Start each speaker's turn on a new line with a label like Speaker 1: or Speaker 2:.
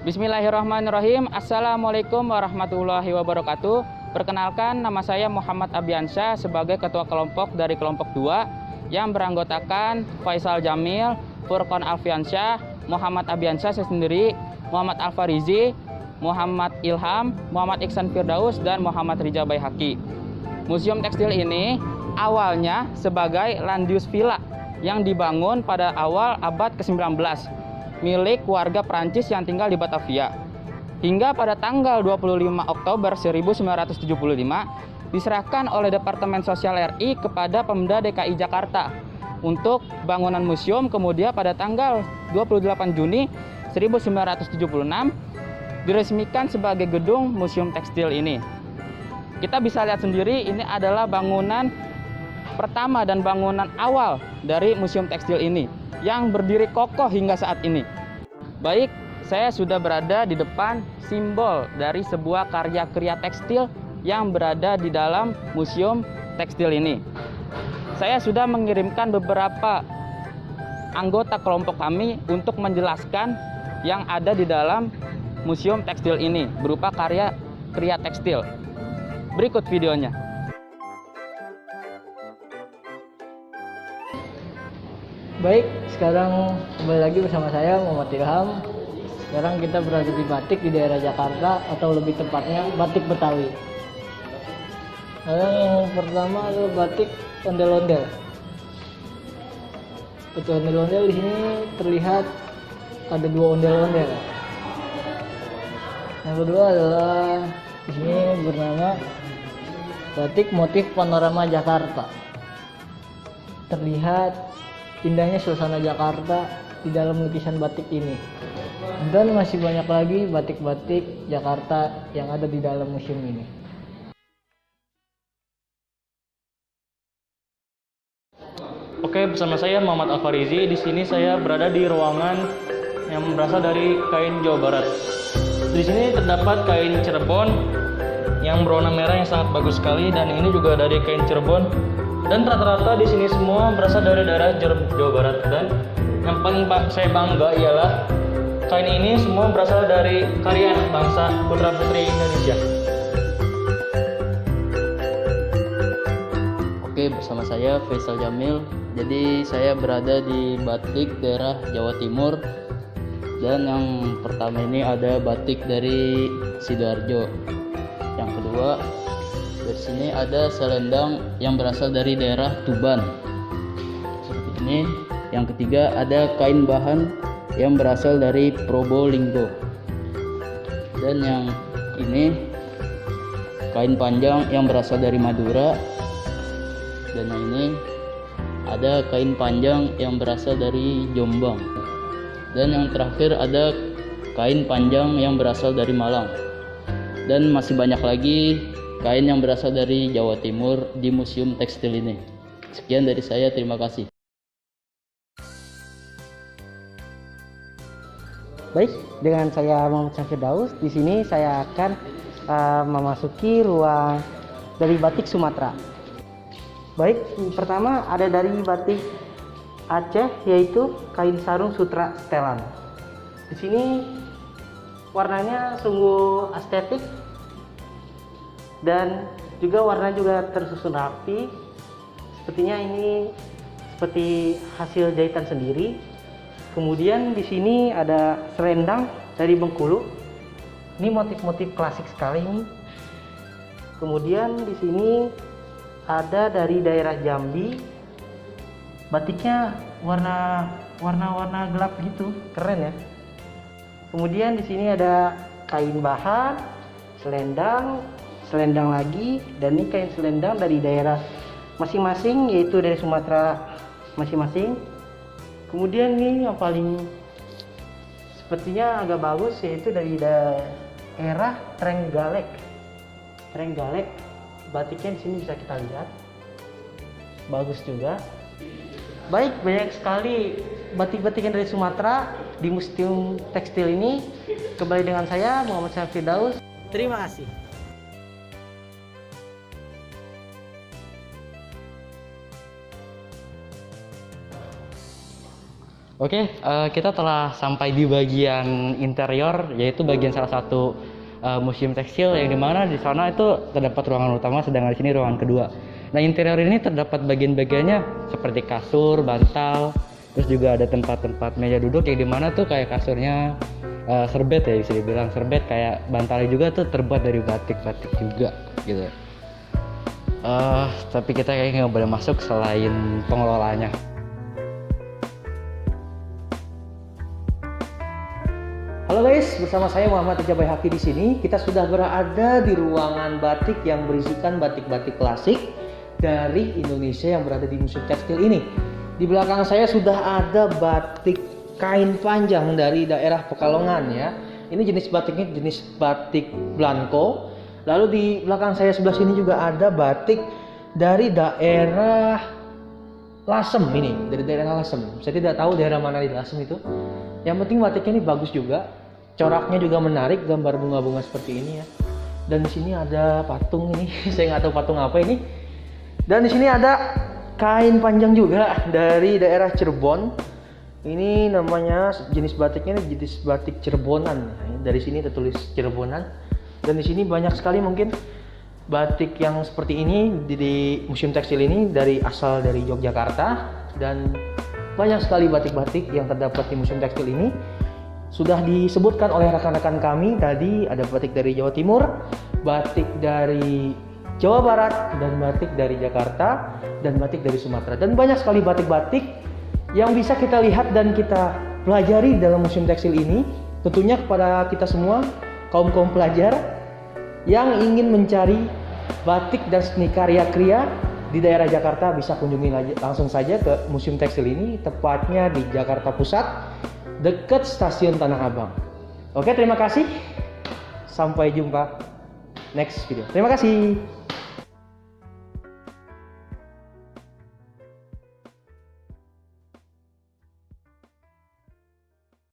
Speaker 1: Bismillahirrahmanirrahim. Assalamualaikum warahmatullahi wabarakatuh. Perkenalkan, nama saya Muhammad Abiansyah sebagai Ketua Kelompok dari Kelompok 2 yang beranggotakan Faisal Jamil, Furqan Alfiansyah, Muhammad Abiansyah saya sendiri, Muhammad Alfarizi, Muhammad Ilham, Muhammad Iksan Firdaus, dan Muhammad Rija Baihaqi. Museum Tekstil ini awalnya sebagai Landius Villa yang dibangun pada awal abad ke-19 milik warga Prancis yang tinggal di Batavia. Hingga pada tanggal 25 Oktober 1975 diserahkan oleh Departemen Sosial RI kepada Pemda DKI Jakarta untuk bangunan museum. Kemudian pada tanggal 28 Juni 1976 diresmikan sebagai gedung Museum Tekstil ini. Kita bisa lihat sendiri, ini adalah bangunan pertama dan bangunan awal dari Museum Tekstil ini yang berdiri kokoh hingga saat ini. Baik, saya sudah berada di depan simbol dari sebuah karya tekstil yang berada di dalam Museum Tekstil ini. Saya sudah mengirimkan beberapa anggota kelompok kami untuk menjelaskan yang ada di dalam Museum Tekstil ini berupa karya tekstil. Berikut videonya.
Speaker 2: Baik, sekarang kembali lagi bersama saya Muhammad Ilham. Sekarang kita berada di batik di daerah Jakarta, atau lebih tepatnya batik Betawi. Yang pertama adalah batik ondel-ondel. Batik ondel-ondel di sini terlihat ada dua ondel-ondel. Yang kedua adalah di sini bernama batik motif panorama Jakarta. Terlihat indahnya suasana Jakarta di dalam lukisan batik ini. Dan masih banyak lagi batik-batik Jakarta yang ada di dalam museum ini.
Speaker 3: Oke, bersama saya Muhammad Alfarizi. Di sini saya berada di ruangan yang berasal dari kain Jawa Barat. Di sini terdapat kain Cirebon yang berwarna merah yang sangat bagus sekali, dan ini juga dari kain Cirebon. Dan rata-rata di sini semua berasal dari daerah Jawa Barat. Dan yang paling saya bangga ialah kain ini semua berasal dari karya anak bangsa putra-putri Indonesia.
Speaker 4: Oke, bersama saya Faisal Jamil. Jadi saya berada di batik daerah Jawa Timur. Dan yang pertama ini ada batik dari Sidoarjo. Yang kedua, dari sini ada selendang yang berasal dari daerah Tuban. Seperti ini. Yang ketiga ada kain bahan yang berasal dari Probolinggo. Dan yang ini kain panjang yang berasal dari Madura. Dan yang ini ada kain panjang yang berasal dari Jombang. Dan yang terakhir ada kain panjang yang berasal dari Malang. Dan masih banyak lagi kain yang berasal dari Jawa Timur di Museum Tekstil ini. Sekian dari saya, terima kasih.
Speaker 2: Baik, dengan saya Muhammad Iksan Firdaus. Di sini saya akan memasuki ruang dari batik Sumatera. Baik, pertama ada dari batik Aceh, yaitu kain sarung sutra setelan. Di sini warnanya sungguh estetik dan juga warna juga tersusun rapi. Sepertinya ini seperti hasil jahitan sendiri. Kemudian di sini ada selendang dari Bengkulu. Ini motif-motif klasik sekali ini. Kemudian di sini ada dari daerah Jambi. Batiknya warna gelap gitu, keren ya. Kemudian di sini ada kain bahan, selendang lagi, dan ini kain selendang dari daerah masing-masing, yaitu dari Sumatera masing-masing. Kemudian ini yang paling sepertinya agak bagus, yaitu dari daerah Trenggalek. Batiknya di sini bisa kita lihat, bagus juga. Baik, banyak sekali batik-batikan dari Sumatera di Museum Tekstil ini. Kembali dengan saya Muhammad Iksan Firdaus. Terima kasih.
Speaker 4: Oke, kita telah sampai di bagian interior, yaitu bagian salah satu museum tekstil yang dimana di sana itu terdapat ruangan utama, sedangkan di sini ruangan kedua. Nah, interior ini terdapat bagian-bagiannya seperti kasur, bantal, terus juga ada tempat-tempat meja duduk yang dimana tuh kayak kasurnya serbet ya, bisa dibilang serbet, kayak bantalnya juga tuh terbuat dari batik-batik juga gitu. Tapi kita kayaknya nggak boleh masuk selain pengelolanya.
Speaker 2: Halo guys, bersama saya Muhammad Ijabai Haki di sini. Kita sudah berada di ruangan batik yang berisikan batik-batik klasik dari Indonesia yang berada di Museum Tekstil ini. Di belakang saya sudah ada batik kain panjang dari daerah Pekalongan ya. Ini jenis batiknya jenis batik Blanco. Lalu di belakang saya sebelah sini juga ada batik dari daerah Lasem ini, dari daerah Lasem. Saya tidak tahu daerah mana di Lasem itu. Yang penting batiknya ini bagus juga. Coraknya juga menarik, gambar bunga-bunga seperti ini ya. Dan di sini ada patung ini, saya nggak tahu patung apa ini. Dan di sini ada kain panjang juga dari daerah Cirebon. Ini namanya jenis batiknya ini jenis batik Cirebonan. Dari sini tertulis Cirebonan. Dan di sini banyak sekali mungkin batik yang seperti ini di Museum Tekstil ini asal dari Yogyakarta, dan banyak sekali batik-batik yang terdapat di Museum Tekstil ini. Sudah disebutkan oleh rekan-rekan kami tadi, ada batik dari Jawa Timur, batik dari Jawa Barat, dan batik dari Jakarta, dan batik dari Sumatera. Dan banyak sekali batik-batik yang bisa kita lihat dan kita pelajari dalam Museum Tekstil ini. Tentunya kepada kita semua, kaum-kaum pelajar yang ingin mencari batik dan seni karya kria di daerah Jakarta, bisa kunjungi langsung saja ke Museum Tekstil ini, tepatnya di Jakarta Pusat, dekat Stasiun Tanah Abang. Oke, terima kasih. Sampai jumpa next video. Terima kasih.